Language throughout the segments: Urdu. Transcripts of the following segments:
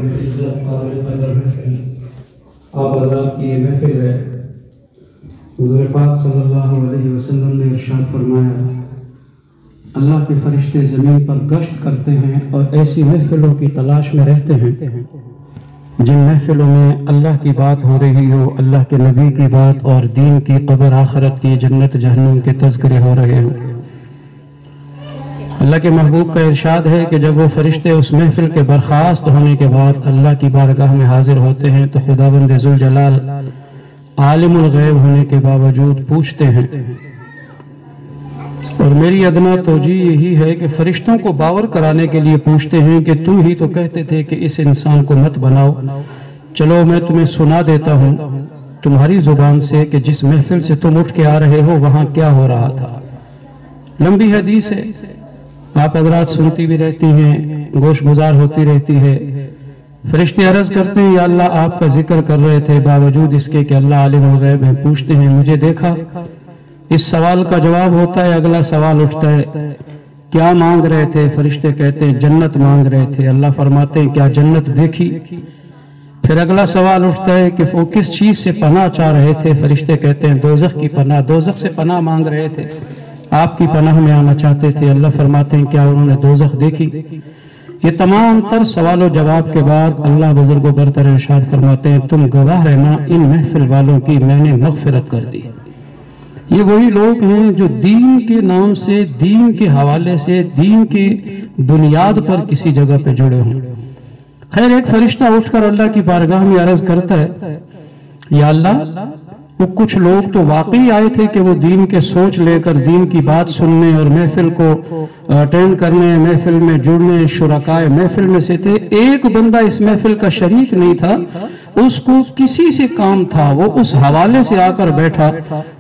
قابل عزت قابل قدر محفل آپ حضرات کی یہ محفل ہے۔ حضور پاک صلی اللہ علیہ وسلم نے ارشاد فرمایا اللہ کے فرشتے زمین پر گشت کرتے ہیں اور ایسی محفلوں کی تلاش میں رہتے ہیں جن محفلوں میں اللہ کی بات ہو رہی ہو، اللہ کے نبی کی بات اور دین کی، قبر آخرت کی، جنت جہنم کے تذکرے ہو رہے ہوں۔ اللہ کے محبوب کا ارشاد ہے کہ جب وہ فرشتے اس محفل کے برخاست ہونے کے بعد اللہ کی بارگاہ میں حاضر ہوتے ہیں تو خداوند ذوالجلال عالم الغیب ہونے کے باوجود پوچھتے ہیں، اور میری ادنا توجیہ یہی ہے کہ فرشتوں کو باور کرانے کے لیے پوچھتے ہیں کہ تم ہی تو کہتے تھے کہ اس انسان کو مت بناؤ، چلو میں تمہیں سنا دیتا ہوں تمہاری زبان سے کہ جس محفل سے تم اٹھ کے آ رہے ہو وہاں کیا ہو رہا تھا۔ لمبی حدیث ہے، آپ حضرات سنتی بھی رہتی ہیں، گوش گزار ہوتی رہتی ہے۔ فرشتے عرض کرتے ہیں یا اللہ آپ کا ذکر کر رہے تھے باوجود اس کے کہ اللہ عالم الغیب ہے، پوچھتے ہیں مجھے دیکھا؟ اس سوال کا جواب ہوتا ہے، اگلا سوال اٹھتا ہے کیا مانگ رہے تھے؟ فرشتے کہتے ہیں جنت مانگ رہے تھے۔ اللہ فرماتے ہیں کیا جنت دیکھی؟ پھر اگلا سوال اٹھتا ہے کہ وہ کس چیز سے پناہ چاہ رہے تھے؟ فرشتے کہتے ہیں دوزخ کی پناہ، دوزخ سے پناہ مانگ رہے تھے، آپ کی پناہ میں آنا چاہتے تھے۔ اللہ فرماتے ہیں کیا انہوں نے دوزخ دیکھی؟ یہ تمام تر سوال و جواب کے بعد اللہ بزرگ و برتر ارشاد فرماتے ہیں تم گواہ رہنا ان محفل والوں کی میں نے مغفرت کر دی۔ یہ وہی لوگ ہیں جو دین کے نام سے، دین کے حوالے سے، دین کی بنیاد پر کسی جگہ پہ جڑے ہوں۔ خیر ایک فرشتہ اٹھ کر اللہ کی بارگاہ میں عرض کرتا ہے یا اللہ وہ کچھ لوگ تو واقعی آئے تھے کہ وہ دین کے سوچ لے کر دین کی بات سننے اور محفل کو اٹینڈ کرنے، محفل میں جڑنے، شرکائے محفل میں سے تھے، ایک بندہ اس محفل کا شریک نہیں تھا، اس کو کسی سے کام تھا، وہ اس حوالے سے آ کر بیٹھا۔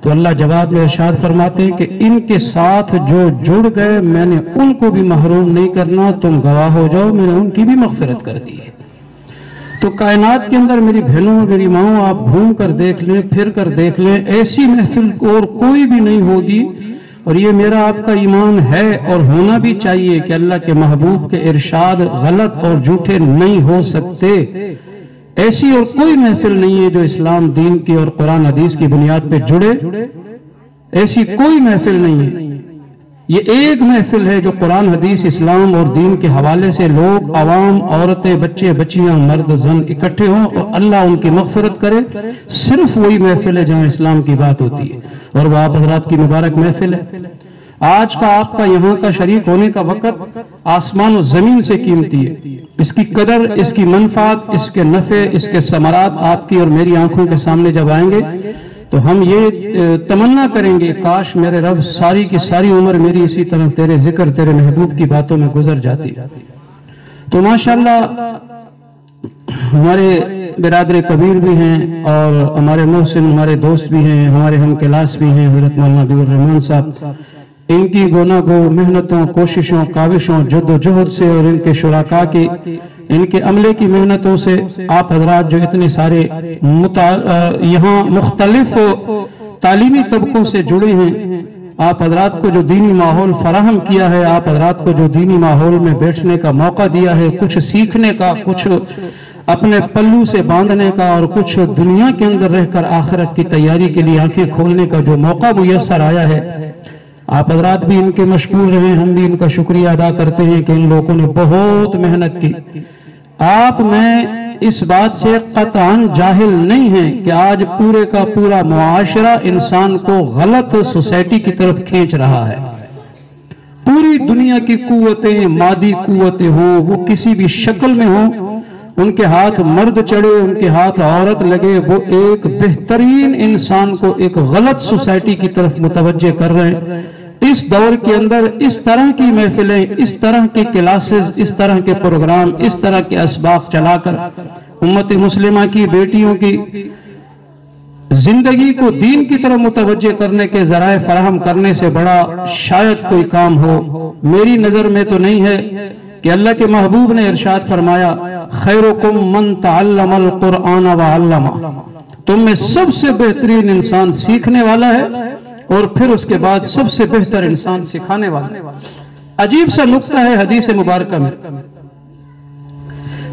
تو اللہ جواب میں ارشاد فرماتے ہیں کہ ان کے ساتھ جو جڑ گئے میں نے ان کو بھی محروم نہیں کرنا، تم گواہ ہو جاؤ میں نے ان کی بھی مغفرت کر دی ہے۔ تو کائنات کے اندر میری بہنوں میری ماں آپ گھوم کر دیکھ لیں، پھر کر دیکھ لیں، ایسی محفل اور کوئی بھی نہیں ہوگی، اور یہ میرا آپ کا ایمان ہے اور ہونا بھی چاہیے کہ اللہ کے محبوب کے ارشاد غلط اور جھوٹے نہیں ہو سکتے۔ ایسی اور کوئی محفل نہیں ہے جو اسلام دین کی اور قرآن حدیث کی بنیاد پہ جڑے، ایسی کوئی محفل نہیں ہے۔ یہ ایک محفل ہے جو قرآن حدیث اسلام اور دین کے حوالے سے لوگ، عوام، عورتیں، بچے، بچیاں، مرد، زن اکٹھے ہوں اور اللہ ان کی مغفرت کرے، صرف وہی محفل ہے جہاں اسلام کی بات ہوتی ہے، اور وہ آپ حضرات کی مبارک محفل ہے۔ آج کا آپ کا یہاں کا شریک ہونے کا وقت آسمان و زمین سے قیمتی ہے۔ اس کی قدر، اس کی منفعت، اس کے نفع، اس کے ثمرات آپ کی اور میری آنکھوں کے سامنے جب آئیں گے تو ہم یہ تمنا کریں گے کاش میرے رب ساری کی ساری عمر میری اسی طرح تیرے ذکر، تیرے محبوب کی باتوں میں گزر جاتی۔ تو ماشاءاللہ ہمارے برادر کبیر بھی ہیں اور ہمارے محسن ہمارے دوست بھی ہیں، ہمارے ہم کلاس بھی ہیں حضرت مولانا عبد الرحمن صاحب۔ ان کی گونا گو محنتوں، کوششوں، کاوشوں، جد و جہد سے اور ان کے شرکاء کی، ان کے عملے کی محنتوں سے آپ حضرات جو اتنے سارے یہاں مختلف تعلیمی طبقوں سے جڑے ہیں، آپ حضرات کو جو دینی ماحول فراہم کیا ہے، آپ حضرات کو جو دینی ماحول میں بیٹھنے کا موقع دیا ہے، کچھ سیکھنے کا، کچھ اپنے پلو سے باندھنے کا، اور کچھ دنیا کے اندر رہ کر آخرت کی تیاری کے لیے آنکھیں کھولنے کا جو موقع میسر آیا ہے، آپ حضرات بھی ان کے مشکور رہے، ہم بھی ان کا شکریہ ادا کرتے ہیں کہ ان لوگوں نے بہت محنت کی۔ آپ میں اس بات سے قطعاً جاہل نہیں ہیں کہ آج پورے کا پورا معاشرہ انسان کو غلط سوسائٹی کی طرف کھینچ رہا ہے۔ پوری دنیا کی قوتیں، مادی قوتیں ہوں، وہ کسی بھی شکل میں ہوں، ان کے ہاتھ مرد چڑھے، ان کے ہاتھ عورت لگے، وہ ایک بہترین انسان کو ایک غلط سوسائٹی کی طرف متوجہ کر رہے ہیں۔ اس دور کے اندر اس طرح کی محفلیں، اس طرح کے کلاسز، اس طرح کے پروگرام، اس طرح کے اسباق چلا کر امت مسلمہ کی بیٹیوں کی زندگی کو دین کی طرف متوجہ کرنے کے ذرائع فراہم کرنے سے بڑا شاید کوئی کام ہو میری نظر میں تو نہیں ہے کہ اللہ کے محبوب نے ارشاد فرمایا خیرکم من تعلم القرآن وعلمہ، تم میں سب سے بہترین انسان سیکھنے والا ہے اور پھر اس کے بعد سب سے بہتر انسان سکھانے والا ہے۔ عجیب سا نقطہ ہے حدیث مبارکہ میں،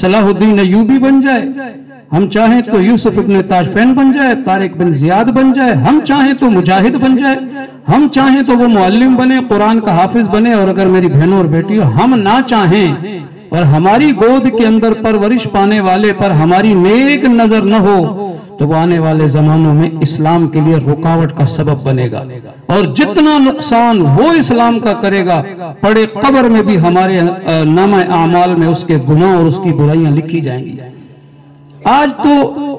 صلاح الدین ایوبی بن جائے، ہم چاہیں تو یوسف ابن تاشفین بن جائے، طارق بن زیاد بن جائے، ہم چاہیں تو مجاہد بن جائے، ہم چاہیں تو وہ معلم بنے، قرآن کا حافظ بنے، اور اگر میری بہنوں اور بیٹیوں ہم نہ چاہیں اور ہماری گود کے اندر پرورش پانے والے پر ہماری نیک نظر نہ ہو تو وہ آنے والے زمانوں میں اسلام کے لیے رکاوٹ کا سبب بنے گا، اور جتنا نقصان وہ اسلام کا کرے گا، پڑے قبر میں بھی ہمارے نامہ اعمال میں اس کے گناہ اور اس کی برائیاں لکھی جائیں گی۔ آج تو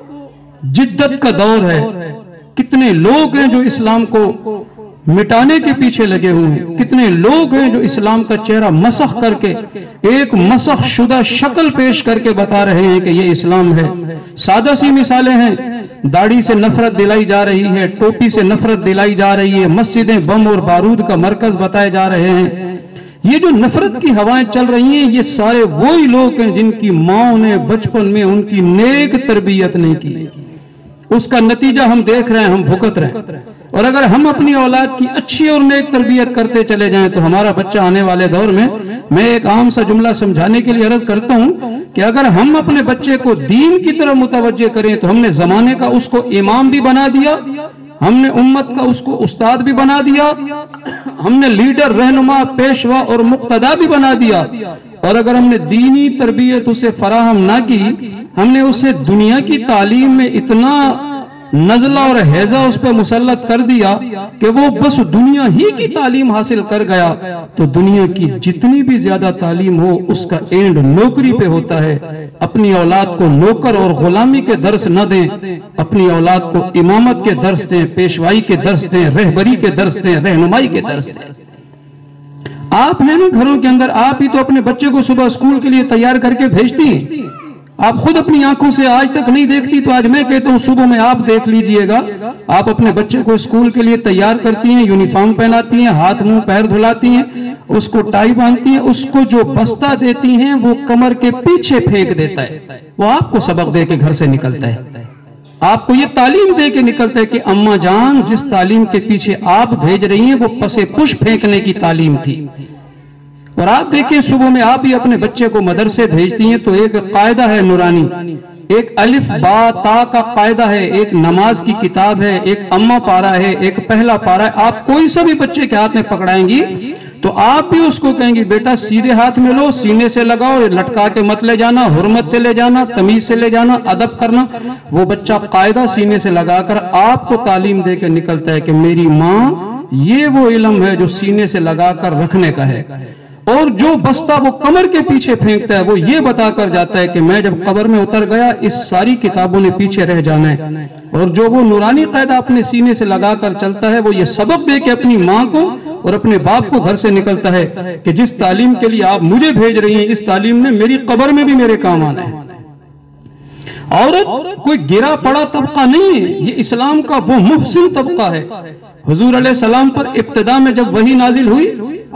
جدت کا دور ہے، کتنے لوگ ہیں جو اسلام کو مٹانے کے پیچھے لگے ہوئے ہیں، کتنے لوگ ہیں جو اسلام کا چہرہ مسخ کر کے ایک مسخ شدہ شکل پیش کر کے بتا رہے ہیں کہ یہ اسلام ہے۔ سادہ سی مثالیں ہیں، داڑھی سے نفرت دلائی جا رہی ہے، ٹوپی سے نفرت دلائی جا رہی ہے، مسجدیں بم اور بارود کا مرکز بتائے جا رہے ہیں۔ یہ جو نفرت کی ہوائیں چل رہی ہیں، یہ سارے وہی لوگ ہیں جن کی ماں نے بچپن میں ان کی نیک تربیت نہیں کی، اس کا نتیجہ ہم دیکھ رہے ہیں، ہم بھگت رہے ہیں۔ اور اگر ہم اپنی اولاد کی اچھی اور نیک تربیت کرتے چلے جائیں تو ہمارا بچہ آنے والے دور میں ایک عام سا جملہ سمجھانے کے لیے عرض کرتا ہوں کہ اگر ہم اپنے بچے کو دین کی طرف متوجہ کریں تو ہم نے زمانے کا اس کو امام بھی بنا دیا، ہم نے امت کا اس کو استاد بھی بنا دیا، ہم نے لیڈر، رہنما، پیشوا اور مقتدا بھی بنا دیا، اور اگر ہم نے دینی تربیت اسے فراہم نہ کی، ہم نے اسے دنیا کی تعلیم میں اتنا نزلہ اور حیضہ اس پہ مسلط کر دیا کہ وہ بس دنیا ہی کی تعلیم حاصل کر گیا، تو دنیا کی جتنی بھی زیادہ تعلیم ہو اس کا اینڈ نوکری پہ ہوتا ہے۔ اپنی اولاد کو نوکر اور غلامی کے درس نہ دیں، اپنی اولاد کو امامت کے درس دیں، پیشوائی کے درس دیں، رہبری کے درس دیں، رہنمائی کے درس دیں۔ آپ ہیں نا گھروں کے اندر، آپ ہی تو اپنے بچے کو صبح اسکول کے لیے تیار کر کے بھیجتی ہیں، آپ خود اپنی آنکھوں سے آج تک نہیں دیکھتی، تو آج میں کہتا ہوں صبح میں آپ دیکھ لیجئے گا، آپ اپنے بچے کو اسکول کے لیے تیار کرتی ہیں، یونیفارم پہناتی ہیں، ہاتھ منہ پیر دھلاتی ہیں، اس کو ٹائی باندھتی ہیں، اس کو جو بستہ دیتی ہیں وہ کمر کے پیچھے پھینک دیتا ہے، وہ آپ کو سبق دے کے گھر سے نکلتا ہے، آپ کو یہ تعلیم دے کے نکلتا ہے کہ اماں جان جس تعلیم کے پیچھے آپ بھیج رہی ہیں وہ پسے پش پھینکنے کی تعلیم تھی۔ اور آپ دیکھیں صبح میں آپ ہی اپنے بچے کو مدرسے بھیجتی ہیں تو ایک قاعدہ ہے نورانی، ایک الف با تا کا قاعدہ ہے، ایک نماز کی کتاب ہے، ایک اماں پارا ہے، ایک پہلا پارا ہے، آپ کوئی سا بھی بچے کے ہاتھ میں پکڑائیں گی تو آپ بھی اس کو کہیں گی بیٹا سیدھے ہاتھ میں لو، سینے سے لگاؤ، لٹکا کے مت لے جانا، حرمت سے لے جانا، تمیز سے لے جانا، ادب کرنا۔ وہ بچہ قاعدہ سینے سے لگا کر آپ کو تعلیم دے کے نکلتا ہے کہ میری ماں یہ وہ علم ہے جو سینے سے لگا کر رکھنے کا ہے، اور جو بستہ وہ کمر کے پیچھے پھینکتا ہے وہ یہ بتا کر جاتا ہے کہ میں جب قبر میں اتر گیا اس ساری کتابوں نے پیچھے رہ جانا ہے، اور جو وہ نورانی قاعدہ اپنے سینے سے لگا کر چلتا ہے وہ یہ سبق دے کے اپنی ماں کو اور اپنے باپ کو گھر سے نکلتا ہے کہ جس تعلیم کے لیے آپ مجھے بھیج رہی ہیں اس تعلیم نے میری قبر میں بھی میرے کام آنا ہے۔ عورت کوئی گرا پڑا طبقہ نہیں ہے، یہ اسلام کا وہ محسن طبقہ ہے۔ حضور علیہ السلام پر ابتدا میں جب وحی نازل ہوئی،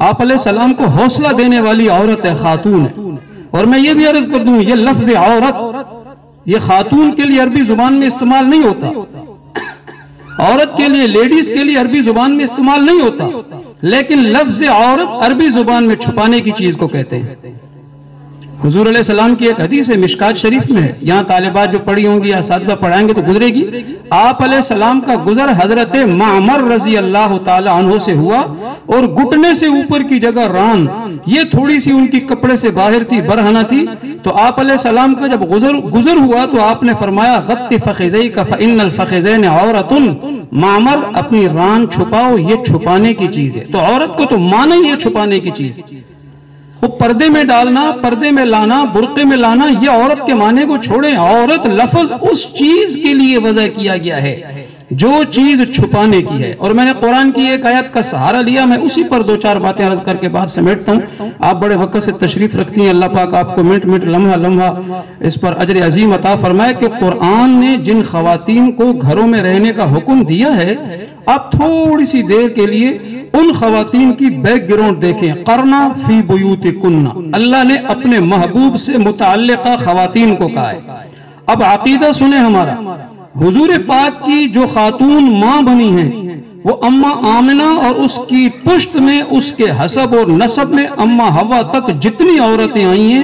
آپ علیہ السلام کو حوصلہ دینے والی عورت ہے، خاتون ہے۔ اور میں یہ بھی عرض کر دوں یہ لفظ عورت یہ خاتون کے لیے عربی زبان میں استعمال نہیں ہوتا، عورت کے لیے لیڈیز کے لیے عربی زبان میں استعمال نہیں ہوتا، لیکن لفظ عورت عربی زبان میں چھپانے کی چیز کو کہتے ہیں۔ حضور علیہ السلام کی ایک حدیث ہے مشکات شریف میں ہے، یہاں طالبات جو پڑھی ہوں گی یا اساتذہ پڑھائیں گے تو گزرے گی، آپ علیہ السلام کا گزر حضرت معمر رضی اللہ تعالی عنہ سے ہوا، اور گھٹنے سے اوپر کی جگہ ران یہ تھوڑی سی ان کی کپڑے سے باہر تھی، برہنہ تھی، تو آپ علیہ السلام کا جب گزر ہوا تو آپ نے فرمایا غط فخذیک فإن الفخذین عورۃ، معمر اپنی ران چھپاؤ، یہ چھپانے کی چیز ہے۔ تو عورت کو تو مانا ہی ہے چھپانے کی چیز، وہ پردے میں ڈالنا، پردے میں لانا، برقعے میں لانا، یہ عورت کے معنی کو چھوڑیں۔ عورت لفظ اس چیز کے لیے وضع کیا گیا ہے جو چیز چھپانے کی ہے۔ اور میں نے قرآن کی ایک آیت کا سہارا لیا، میں اسی پر دو چار باتیں عرض کر کے بعد سمیٹتا ہوں۔ آپ بڑے وقت سے تشریف رکھتی ہیں، اللہ پاک آپ کو منٹ منٹ لمحہ لمحہ اس پر اجر عظیم عطا فرمائے کہ قرآن نے جن خواتین کو گھروں میں رہنے کا حکم دیا ہے، آپ تھوڑی سی دیر کے لیے ان خواتین کی بیک گراؤنڈ دیکھیں۔ قرنا فی بیوتکن، اللہ نے اپنے محبوب سے متعلقہ خواتین کو کہا ہے۔ اب عقیدہ سنیں ہمارا، حضور پاک کی جو خاتون ماں بنی ہیں وہ اماں آمنہ اور اس کی پشت میں اس کے حسب اور نسب میں اماں حوا تک جتنی عورتیں آئی ہیں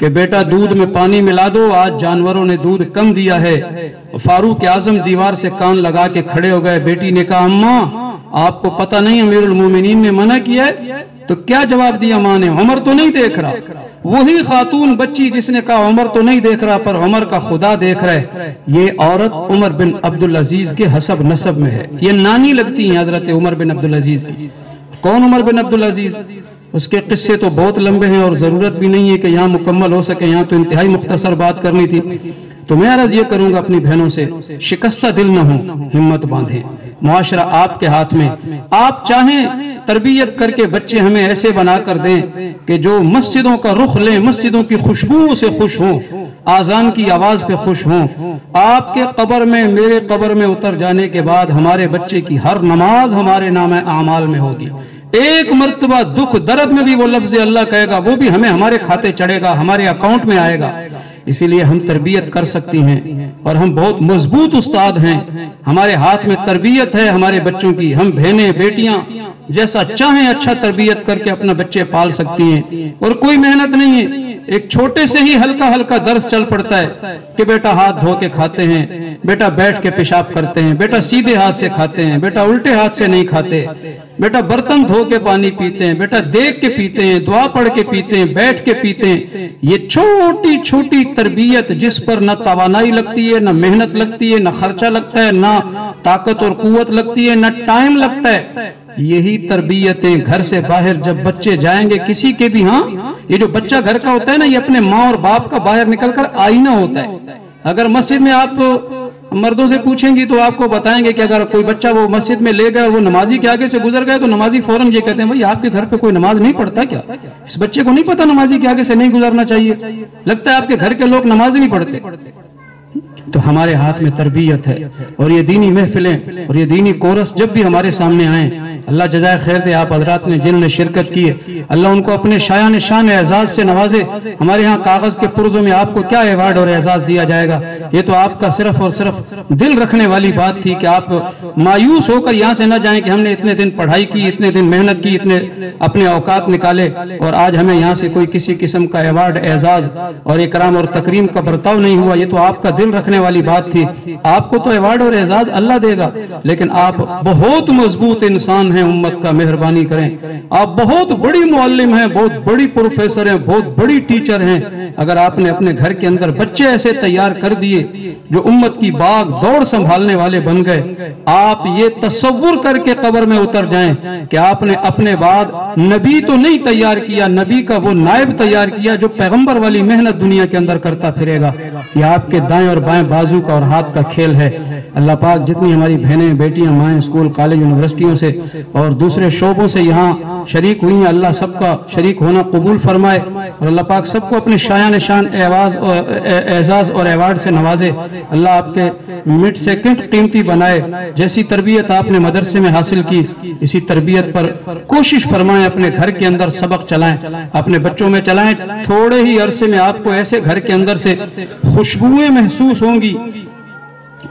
کہ بیٹا دودھ میں پانی ملا دو، آج جانوروں نے دودھ کم دیا ہے۔ فاروق اعظم دیوار سے کان لگا کے کھڑے ہو گئے۔ بیٹی نے کہا اماں آپ کو پتہ نہیں امیر المومنین نے منع کیا ہے؟ تو کیا جواب دیا ماں نے؟ عمر تو نہیں دیکھ رہا۔ وہی خاتون بچی جس نے کہا عمر تو نہیں دیکھ رہا پر عمر کا خدا دیکھ رہا ہے، یہ عورت عمر بن عبدالعزیز کے حسب نسب میں ہے، یہ نانی لگتی ہیں حضرت عمر بن عبدالعزیز کی۔ کون عمر بن عبدالعزیز؟ اس کے قصے تو بہت لمبے ہیں اور ضرورت بھی نہیں ہے کہ یہاں مکمل ہو سکے، یہاں تو انتہائی مختصر بات کرنی تھی۔ تو میں عرض یہ کروں گا اپنی بہنوں سے، شکستہ دل نہ ہوں، ہمت باندھیں، معاشرہ آپ کے ہاتھ میں۔ آپ چاہیں تربیت کر کے بچے ہمیں ایسے بنا کر دیں کہ جو مسجدوں کا رخ لیں، مسجدوں کی خوشبو سے خوش ہوں، آذان کی آواز پہ خوش ہوں۔ آپ کے قبر میں، میرے قبر میں اتر جانے کے بعد ہمارے بچے کی ہر نماز ہمارے نام اعمال میں ہوگی۔ ایک مرتبہ دکھ درد میں بھی وہ لفظ اللہ کہے گا، وہ بھی ہمیں ہمارے کھاتے چڑھے گا، ہمارے اکاؤنٹ میں آئے گا۔ اسی لیے ہم تربیت کر سکتی ہیں اور ہم بہت مضبوط استاد ہیں، ہمارے ہاتھ میں تربیت ہے ہمارے بچوں کی۔ ہم بہنیں بیٹیاں جیسا چاہیں اچھا تربیت کر کے اپنا بچے پال سکتی ہیں، اور کوئی محنت نہیں ہے۔ ایک چھوٹے سے ہی ہلکا ہلکا درس چل پڑتا ہے کہ بیٹا ہاتھ دھو کے کھاتے ہیں، بیٹا بیٹھ کے پیشاب کرتے ہیں، بیٹا سیدھے ہاتھ سے کھاتے ہیں، بیٹا الٹے ہاتھ سے نہیں کھاتے، بیٹا برتن دھو کے پانی پیتے ہیں، بیٹا دیکھ کے پیتے ہیں، دعا پڑھ کے پیتے ہیں، بیٹھ کے پیتے ہیں۔ یہ چھوٹی چھوٹی تربیت جس پر نہ توانائی لگتی ہے، نہ محنت لگتی ہے، نہ خرچہ لگتا ہے، نہ طاقت اور قوت لگتی ہے، نہ ٹائم لگتا ہے، یہی تربیتیں گھر سے باہر جب بچے جائیں گے کسی کے بھی، ہاں یہ جو بچہ گھر کا ہوتا ہے نا، یہ اپنے ماں اور باپ کا باہر نکل کر آئینہ ہوتا ہے۔ اگر مسجد میں آپ مردوں سے پوچھیں گی تو آپ کو بتائیں گے کہ اگر کوئی بچہ وہ مسجد میں لے گیا اور وہ نمازی کے آگے سے گزر گئے تو نمازی فوراً یہ کہتے ہیں بھائی آپ کے گھر پہ کوئی نماز نہیں پڑھتا کیا؟ اس بچے کو نہیں پتا نمازی کے آگے سے نہیں گزرنا چاہیے، لگتا ہے آپ کے گھر کے لوگ نماز نہیں پڑھتے۔ تو ہمارے ہاتھ میں تربیت ہے، اور یہ دینی محفلیں اور یہ دینی کورس جب بھی ہمارے سامنے آئیں، اللہ جزائے خیر دے آپ حضرات نے جن نے شرکت کی ہے، اللہ ان کو اپنے شایان شان اعزاز سے نوازے۔ ہمارے ہاں کاغذ کے پرزوں میں آپ کو کیا ایوارڈ اور اعزاز دیا جائے گا؟ یہ تو آپ کا صرف اور صرف دل رکھنے والی بات تھی کہ آپ مایوس ہو کر یہاں سے نہ جائیں کہ ہم نے اتنے دن پڑھائی کی، اتنے دن محنت کی، اتنے اپنے اوقات نکالے اور آج ہمیں یہاں سے کوئی کسی قسم کا ایوارڈ اعزاز اور اکرام اور تکریم کا برتاؤ نہیں ہوا۔ یہ تو آپ کا دل رکھنے والی بات تھی۔ آپ کو تو ایوارڈ اور اعزاز اللہ دے گا، لیکن آپ بہت مضبوط انسان ہیں، امت کا مہربانی کریں۔ آپ بہت بڑی معلم ہیں، بہت بڑی پروفیسر ہیں، بہت بڑی ٹیچر ہیں۔ اگر آپ نے اپنے گھر کے اندر بچے ایسے تیار کر دیے جو امت کی باغ دوڑ سنبھالنے والے بن گئے، آپ یہ تصور کر کے قبر میں اتر جائیں کہ آپ نے اپنے بعد نبی تو نہیں تیار کیا، نبی کا وہ نائب تیار کیا جو پیغمبر والی محنت دنیا کے اندر کرتا پھرے گا۔ یہ آپ کے دائیں اور بائیں بازو کا اور ہاتھ کا کھیل ہے۔ اللہ پاک جتنی ہماری بہنیں بیٹیاں مائیں اسکول کالج یونیورسٹیوں سے اور دوسرے شعبوں سے یہاں شریک ہوئی ہیں، اللہ سب کا شریک ہونا قبول فرمائے، اور اللہ پاک سب کو اپنے شایان شان اعزاز اور ایوارڈ سے نوازے۔ اللہ آپ کے مٹ سیکنڈ قیمتی بنائے۔ جیسی تربیت آپ نے مدرسے میں حاصل کی، اسی تربیت پر کوشش فرمائیں، اپنے گھر کے اندر سبق چلائیں، اپنے بچوں میں چلائیں۔ تھوڑے ہی عرصے میں آپ کو ایسے گھر کے اندر سے خوشبوئیں محسوس ہوں گی،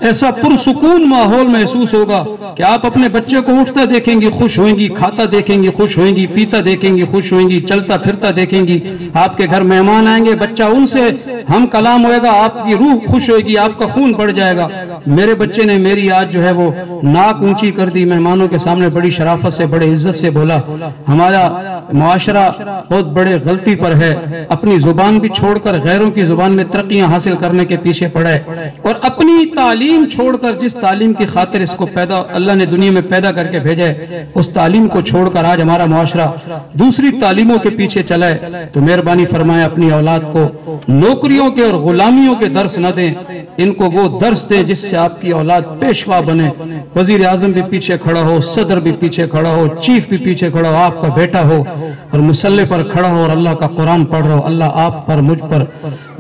ایسا پرسکون ماحول محسوس ہوگا کہ آپ اپنے بچے کو اٹھتا دیکھیں گی خوش ہوئیں گی، کھاتا دیکھیں گی خوش ہوئیں گی، پیتا دیکھیں گی خوش ہوئیں گی، چلتا پھرتا دیکھیں گی۔ آپ کے گھر مہمان آئیں گے، بچہ ان سے ہم کلام ہوئے گا، آپ کی روح خوش ہوئے گی، آپ کا خون بڑھ جائے گا۔ میرے بچے نے میری آج جو ہے وہ ناک اونچی کر دی، مہمانوں کے سامنے بڑی شرافت سے بڑے عزت سے بولا۔ ہمارا معاشرہ بہت بڑے غلطی پر ہے، اپنی زبان بھی چھوڑ کر غیروں کی زبان میں ترقیاں حاصل کرنے کے پیچھے پڑا ہے، اور اپنی تعلیم چھوڑ کر جس تعلیم کی خاطر اس کو اللہ نے دنیا میں پیدا کر کے بھیجا ہے، اس تعلیم کو چھوڑ کر آج ہمارا معاشرہ دوسری تعلیموں کے پیچھے چلا ہے۔ تو مہربانی فرمائے اپنی اولاد کو نوکریوں کے اور غلامیوں کے درس نہ دیں، ان کو وہ درس دیں جس سے آپ کی اولاد پیشوا بنے، وزیر اعظم بھی پیچھے کھڑا ہو، صدر بھی پیچھے کھڑا ہو، چیف بھی پیچھے کھڑا ہو، آپ کا بیٹا ہو اور مسلح پر کھڑا ہو اور اللہ کا قرآن پڑھ رہا ہو۔ اللہ آپ پر، مجھ پر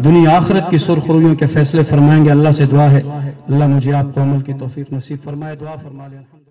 دنیا آخرت کی سرخرویوں کے فیصلے فرمائیں گے۔ اللہ سے دعا ہے اللہ مجھے آپ کو عمل کی توفیق نصیب فرمائے۔ دعا فرما لیں۔